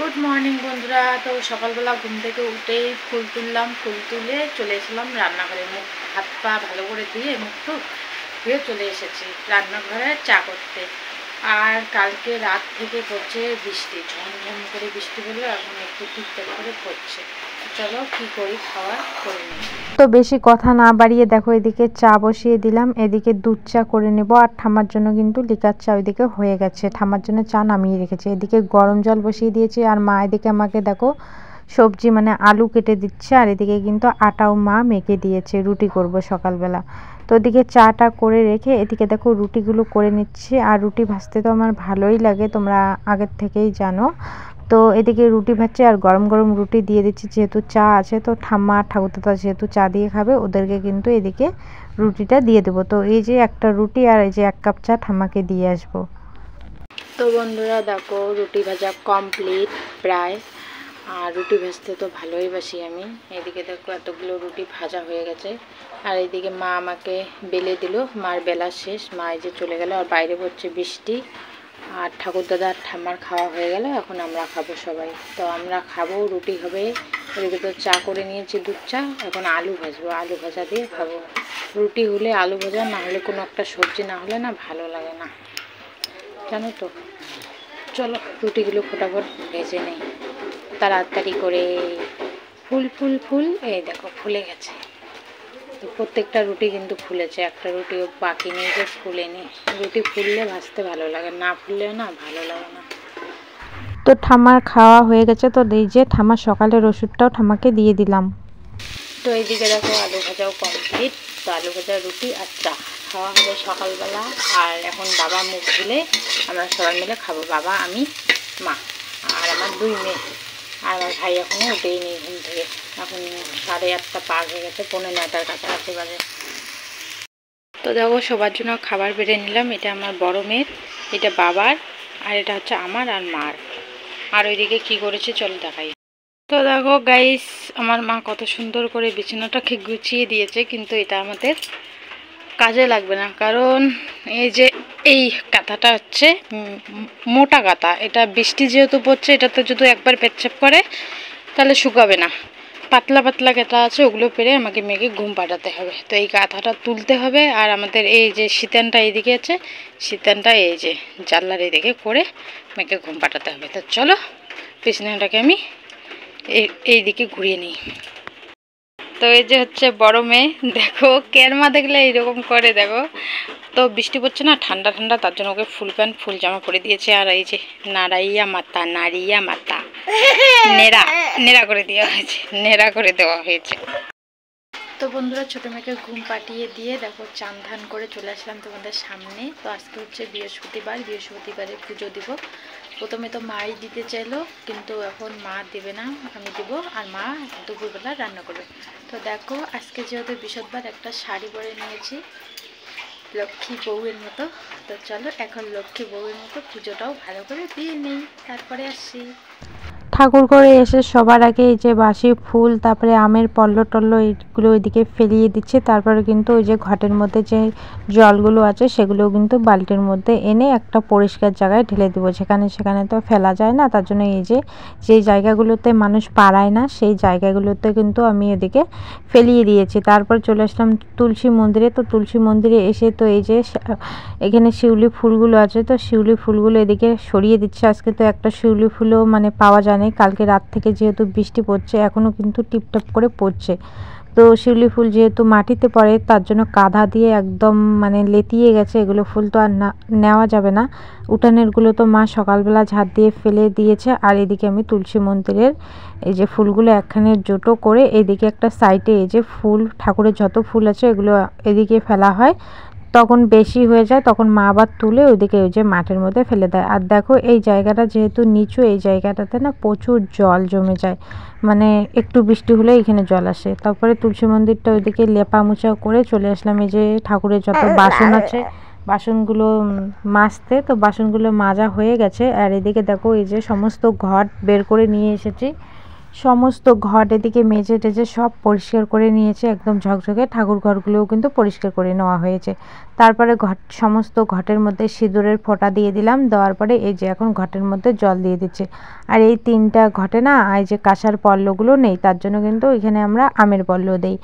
Good morning বন্ধুরা। তো সকালবেলা ঘুম থেকে উঠেই ফুল তুললাম, ফুল তুলে চলে এসলাম রান্নাঘরে। মুখ হাত পা ভালো করে ধুয়ে ধুয়ে চলে এসেছি রান্নাঘরে চা করতে। আর কালকে রাত থেকে পড়ছে বৃষ্টি, ঝমঝম করে বৃষ্টি হলো, এখন একটু টিপটাপ করে পড়ছে। চলো কি করি, খাওয়া করে নিই। তো বেশি কথা না বাড়িয়ে দেখো এদিকে চা বসিয়ে দিলাম, এদিকে দুধ চা করে নেব। আর ঠাম্মার জন্য কিন্তু লিকার চা ওইদিকে হয়ে গেছে, ঠাম্মার জন্য চা নামিয়ে রেখেছে। এদিকে গরম জল বসিয়ে দিয়েছি আর মা এদিকে আমাকে দেখো সবজি মানে আলু কেটে দিচ্ছে। আর এদিকে কিন্তু আটাও মা মেখে দিয়েছে, রুটি করব সকালবেলা। তো এদিকে চাটা করে রেখে এদিকে দেখো রুটিগুলো করে নিচ্ছি। আর রুটি ভাজতে তো আমার ভালোই লাগে, তোমরা আগের থেকেই জানো। তো এদিকে রুটি ভাজছে আর গরম গরম রুটি দিয়ে দিচ্ছি, যেহেতু চা আছে। তো ঠাম্মা আর ঠাকুরদাদা যেহেতু চা দিয়ে খাবে, ওদেরকে কিন্তু এদিকে রুটিটা দিয়ে দেবো। তো এই যে একটা রুটি আর এই যে 1 কাপ চা ঠাম্মাকে দিয়ে আসবো। তো বন্ধুরা দেখো রুটি ভাজা কমপ্লিট প্রায়। আর রুটি ভাজতে তো ভালোই বাসি আমি। এদিকে দেখো এতগুলো রুটি ভাজা হয়ে গেছে। আর এইদিকে মা আমাকে বেলে দিল, মার বেলা শেষ, মা এই যে চলে গেল। আর বাইরে পড়ছে বৃষ্টি। আর ঠাকুরদাদা আর ঠাম্মার খাওয়া হয়ে গেল, এখন আমরা খাবো সবাই। তো আমরা খাবো, রুটি হবে। এদিকে তো চা করে নিয়েছি, দুধ চা। এখন আলু ভাজবো, আলু ভাজা দিয়ে খাবো। রুটি হলে আলু ভাজা, না হলে কোনো একটা সবজি না হলে না ভালো লাগে না, জানো তো। চলো রুটিগুলো ফটাফট ভেজে নেই তাড়াতাড়ি করে। ফুল ফুল ফুল, এই দেখো ফুলে গেছে। প্রত্যেকটা রুটি কিন্তু ফুলেছে, একটা রুটিও বাকি নেই যে ফুলেনি। রুটি ফুললে ভাজতে ভালো লাগে, না ফুললেও না ভালো লাগে না। তো ঠাম্মার খাওয়া হয়ে গেছে। তো এই যে ঠাম্মার সকালের ওষুধটাও ঠাম্মাকে দিয়ে দিলাম। তো এইদিকে দেখো আলু ভাজাও কমপ্লিট। তো আলু ভাজা, রুটি আর চা খাওয়া হবে সকালবেলা। আর এখন বাবা মুখ ধুলে আমরা সবাই মিলে খাবো, বাবা, আমি, মা আর আমার 2 মেয়ে। আর আমার ভাই এখনও উঠেই নেই ঘুম থেকে। এখন 8:30 পার হয়ে গেছে, 8:45 কাছাকাছি বাজে। তো দেখো সবার জন্য খাবার বেড়ে নিলাম। এটা আমার বড় মেয়ের, এটা বাবার, আর এটা হচ্ছে আমার আর মার। আর ওইদিকে কি করেছে চলো দেখাই। তো দেখো গাইস, আমার মা কত সুন্দর করে বিছানাটাকে গুছিয়ে দিয়েছে, কিন্তু এটা আমাদের কাজে লাগবে না। কারণ এই যে এই কাঁথাটা হচ্ছে মোটা কাঁথা, এটা বৃষ্টি যেহেতু পড়ছে, এটাতে যদি একবার পেচ্ছাপ করে তাহলে শুকাবে না। পাতলা পাতলা কাঁথা আছে, ওগুলো পেরে আমাকে মেয়েকে ঘুম পাঠাতে হবে। তো এই কাঁথাটা তুলতে হবে। আর আমাদের এই যে শীতানটা এইদিকে আছে, শীতানটা এই যে জানলার এইদিকে করে মেয়েকে ঘুম পাঠাতে হবে। তো চলো বিছানাটাকে আমি এইদিকে ঘুরিয়ে নিই। তো এই যে হচ্ছে বড় মেয়ে, দেখো কেরমা দেখলে এইরকম করে দেখো। তো বৃষ্টি পড়ছে না, ঠান্ডা ঠান্ডা, তার জন্য ওকে ফুল প্যান্ট ফুল জামা পরে দিয়েছে। আর এই যে নাড়াইয়া মাতা, নাড়িয়া মাতা, নেড়া নেড়া করে দেওয়া হয়েছে, নেড়া করে দেওয়া হয়েছে। তো বন্ধুরা ছোটো মেয়েকে ঘুম পাঠিয়ে দিয়ে দেখো চান ধান করে চলে আসলাম তোমাদের সামনে। তো আজকে হচ্ছে বৃহস্পতিবার, বৃহস্পতিবারে পুজো দিব। প্রথমে তো মাই দিতে চাইলো, কিন্তু এখন মা দেবে না, আমি দেবো। আর মা দুপুরবেলা রান্না করবে। তো দেখো আজকে যেহেতু বৃহস্পতিবার, একটা শাড়ি পরে নিয়েছি লক্ষ্মী বউয়ের মতো। তো চলো এখন লক্ষ্মী বউয়ের মতো পুজোটাও ভালো করে দিয়ে নেই, তারপরে আসি। ঠাকুর করে এসে সবার আগে এই যে বাসি ফুল, তারপরে আমের পল্ল টল্ল এইগুলো ওইদিকে ফেলিয়ে দিচ্ছে। তারপরে কিন্তু ওই যে ঘটের মধ্যে যে জলগুলো আছে সেগুলোও কিন্তু বালতির মধ্যে এনে একটা পরিষ্কার জায়গায় ঢেলে দেবো, যেখানে সেখানে তো ফেলা যায় না। তার জন্য এই যে যেই জায়গাগুলোতে মানুষ পাড়ায় না, সেই জায়গাগুলোতে কিন্তু আমি এদিকে ফেলিয়ে দিয়েছি। তারপর চলে আসলাম তুলসী মন্দিরে। তো তুলসী মন্দিরে এসে তো এই যে এখানে শিউলি ফুলগুলো আছে, তো শিউলি ফুলগুলো এদিকে সরিয়ে দিচ্ছে। আজকে তো একটা শিউলি ফুলও মানে পাওয়া যায় না, কালকে রাত থেকে যেহেতু বৃষ্টি পড়ছে, এখনও কিন্তু টিপটাপ করে পড়ছে। তো শিউলি ফুল যেহেতু মাটিতে পড়ে, তার জন্য কাঁধা দিয়ে একদম মানে লেতিয়ে গেছে। এগুলো ফুল তো আর নেওয়া যাবে না। উঠানেরগুলো তো মা সকালবেলা ঝাড় দিয়ে ফেলে দিয়েছে। আর এদিকে আমি তুলসী মন্দিরের এই যে ফুলগুলো একখানে জোটো করে এদিকে একটা সাইডে এই যে ফুল, ঠাকুরের যত ফুল আছে এগুলো এদিকে ফেলা হয়। তখন বেশি হয়ে যায়, তখন মা আবার তুলে ওইদিকে ওই যে মাঠের মধ্যে ফেলে দেয়। আর দেখো এই জায়গাটা যেহেতু নিচু, এই জায়গাটাতে না প্রচুর জল জমে যায়, মানে একটু বৃষ্টি হলে এখানে জল আসে। তারপরে তুলসী মন্দিরটা ওইদিকে লেপা মুছা করে চলে আসলাম এই যে ঠাকুরের যত বাসন আছে বাসনগুলো মাজতে। তো বাসনগুলো মাজা হয়ে গেছে। আর এদিকে দেখো এই যে সমস্ত ঘট বের করে নিয়ে এসেছি। সমস্ত ঘর এদিকে মেজে টেজে সব পরিষ্কার করে নিয়েছে, একদম ঝকঝকে। ঠাকুর ঘরগুলোও কিন্তু পরিষ্কার করে নেওয়া হয়েছে। তারপরে সমস্ত ঘটের মধ্যে সিঁদুরের ফোঁটা দিয়ে দিলাম। দেওয়ার পরে এই যে এখন ঘটের মধ্যে জল দিয়ে দিচ্ছে। আর এই 3টা ঘটে না এই যে কাঁসার পল্লগুলো নেই, তার জন্য কিন্তু এখানে আমরা আমের পল্ল দেই।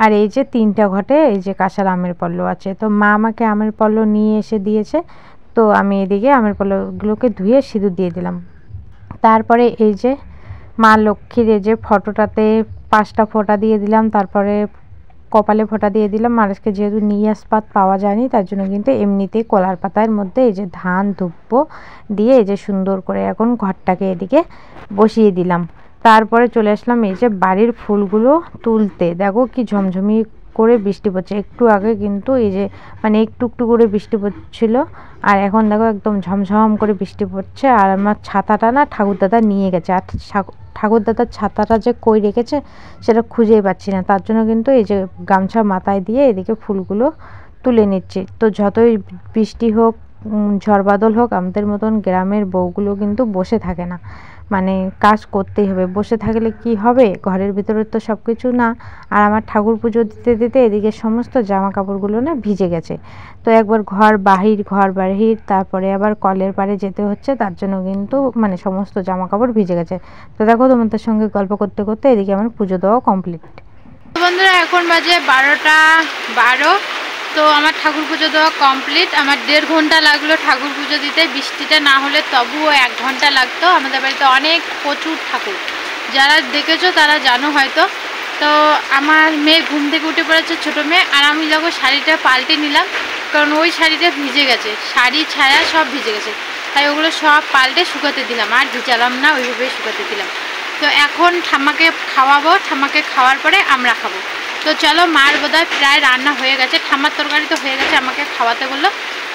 আর এই যে 3টা ঘটে এই যে কাঁসার আমের পল্ল আছে। তো মা আমাকে আমের পল্ল নিয়ে এসে দিয়েছে, তো আমি এদিকে আমের পল্লগুলোকে ধুয়ে সিঁদুর দিয়ে দিলাম। তারপরে এই যে মা লক্ষ্মীর এই যে ফটোটাতে 5টা ফোঁটা দিয়ে দিলাম, তারপরে কপালে ফোঁটা দিয়ে দিলাম। আর আজকে যেহেতু নিয়াস পাত পাওয়া যায়নি, তার জন্য কিন্তু এমনিতেই কলার পাতার মধ্যে এই যে ধান ধুপ্প দিয়ে এই যে সুন্দর করে এখন ঘরটাকে এদিকে বসিয়ে দিলাম। তারপরে চলে আসলাম এই যে বাড়ির ফুলগুলো তুলতে। দেখো কি ঝমঝমি করে বৃষ্টি পড়ছে। একটু আগে কিন্তু এই যে মানে একটু একটু করে বৃষ্টি পড়ছিল, আর এখন দেখো একদম ঝমঝম করে বৃষ্টি পড়ছে। আর আমার ছাতাটা না ঠাকুরদাদা নিয়ে গেছে, আর ঠাকুরদাদার ছাতাটা যে কই রেখেছে সেটা খুঁজেই পাচ্ছি না। তার জন্য কিন্তু এই যে গামছা মাথায় দিয়ে এদিকে ফুলগুলো তুলে নিচ্ছি। তো যতই বৃষ্টি হোক, ঝড় বাদল হোক, আমাদের মতন গ্রামের বউগুলো কিন্তু বসে থাকে না, মানে কাজ করতেই হবে। বসে থাকলে কি হবে, ঘরের ভিতরে তো সব কিছু না। আর আমার ঠাকুর পুজো দিতে দিতে এদিকে সমস্ত জামা কাপড়গুলো না ভিজে গেছে। তো একবার ঘর বাহির, তারপরে আবার কলের পাড়ে যেতে হচ্ছে, তার জন্য কিন্তু মানে সমস্ত জামা কাপড় ভিজে গেছে। তো দেখো তোমাদের সঙ্গে গল্প করতে করতে এদিকে আমার পুজো দেওয়া কমপ্লিট। বন্ধুরা এখন বাজে 12টা 12। তো আমার ঠাকুর পুজো দেওয়া কমপ্লিট। আমার 1.5 ঘন্টা লাগলো ঠাকুর পুজো দিতে। বৃষ্টিটা না হলে তবুও 1 ঘন্টা লাগতো। আমাদের বাড়িতে অনেক প্রচুর ঠাকুর, যারা দেখেছো তারা জানো হয়তো। তো আমার মেয়ে ঘুম থেকে উঠে পড়েছে, ছোটো মেয়ে। আর আমি যখন শাড়িটা পাল্টে নিলাম, কারণ ওই শাড়িটা ভিজে গেছে, শাড়ি ছায়া সব ভিজে গেছে, তাই ওগুলো সব পাল্টে শুকাতে দিলাম। আর ভিজালাম না, ওইভাবেই শুকাতে দিলাম। তো এখন ঠাম্মাকে খাওয়াবো, ঠাম্মাকে খাওয়ার পরে আমরা খাবো। তো চলো, মার বোধহয় প্রায় রান্না হয়ে গেছে, ঠাম্মার তরকারি তো হয়ে গেছে, আমাকে খাওয়াতে বললো।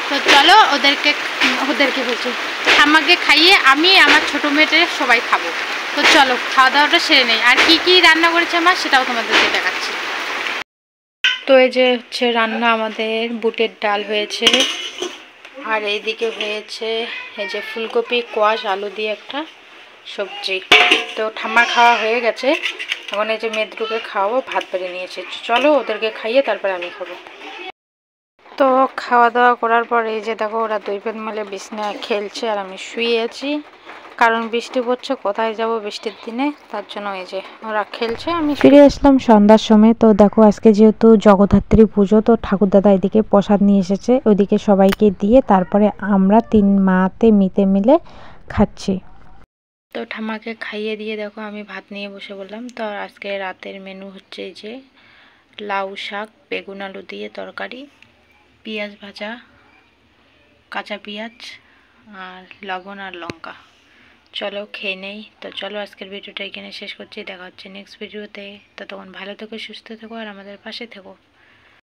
তো চলো ওদেরকে বলছি ঠাম্মাকে খাইয়ে আমি আমার ছোটো মেয়েটা সবাই খাবো। তো চলো খাওয়া দাওয়াটা সেরে নেই। আর কি কি রান্না করেছে আমার সেটাও তোমাদেরকে দেখাচ্ছি। তো এই যে হচ্ছে রান্না, আমাদের বুটের ডাল হয়েছে, আর এইদিকে হয়েছে এই যে ফুলকপি কোয়াশ আলু দিয়ে একটা সবজি। তো ঠাম্মার খাওয়া হয়ে গেছে, এখন এই যে মেদরুকে খাওয়াবো, ভাত বেড়ে নিয়েছে। চলো ওদেরকে খাইয়ে তারপরে আমি খাবো। তো খাওয়া দাওয়া করার পর এই যে দেখো ওরা 2 বোন মিলে বিছানায় খেলছে, আর আমি শুয়ে আছি, কারণ বৃষ্টি পড়ছে, কোথায় যাব বৃষ্টির দিনে, তার জন্য এই যে ওরা খেলছে। আমি ফিরে আসলাম সন্ধ্যার সময়। তো দেখো আজকে যেহেতু জগদ্ধাত্রী পুজো, তো ঠাকুরদাদা এদিকে প্রসাদ নিয়ে এসেছে, ওইদিকে সবাইকে দিয়ে তারপরে আমরা 3 মাতে মিলে খাচ্ছি। তো ঠাম্মাকে খাইয়ে দিয়ে দেখো আমি ভাত নিয়ে বসে বললাম। তো আজকে রাতের মেনু হচ্ছে এই যে লাউ শাক, বেগুন আলু দিয়ে তরকারি, পেঁয়াজ ভাজা, কাঁচা পেঁয়াজ, আর লবণ আর লঙ্কা। চলো খেয়ে নেই। তো চলো আজকের ভিডিওটা এখানে শেষ করছি, দেখা হচ্ছে নেক্সট ভিডিওতে। ততক্ষণ ভালো থেকো, সুস্থ থেকো, আর আমাদের পাশে থেকো।